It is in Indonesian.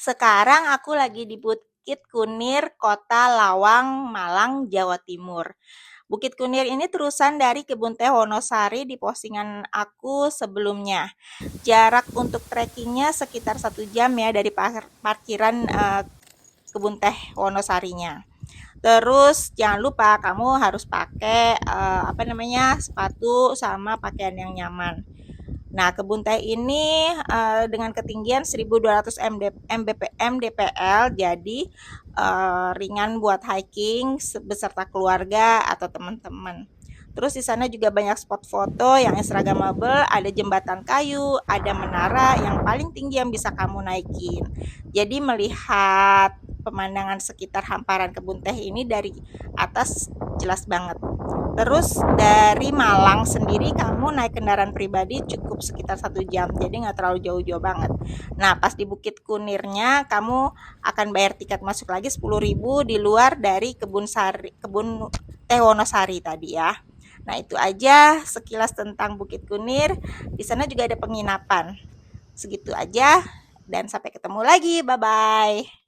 Sekarang aku lagi di Bukit Kunir, Kota Lawang, Malang, Jawa Timur. Bukit Kunir ini terusan dari Kebun Teh Wonosari di postingan aku sebelumnya. Jarak untuk trekkingnya sekitar 1 jam ya dari parkiran Kebun Teh Wonosarinya. Terus jangan lupa kamu harus pakai sepatu sama pakaian yang nyaman. Nah, kebun teh ini dengan ketinggian 1200 mdpl, jadi ringan buat hiking beserta keluarga atau teman-teman. Terus di sana juga banyak spot foto yang instagramable, ada jembatan kayu, ada menara yang paling tinggi yang bisa kamu naikin. Jadi melihat pemandangan sekitar hamparan kebun teh ini dari atas jelas banget. Terus dari Malang sendiri kamu naik kendaraan pribadi cukup sekitar 1 jam, jadi nggak terlalu jauh-jauh banget. Nah, pas di Bukit Kunirnya kamu akan bayar tiket masuk lagi 10.000 di luar dari kebun Teh Wonosari tadi ya. Nah, itu aja sekilas tentang Bukit Kunir. Di sana juga ada penginapan. Segitu aja dan sampai ketemu lagi. Bye bye.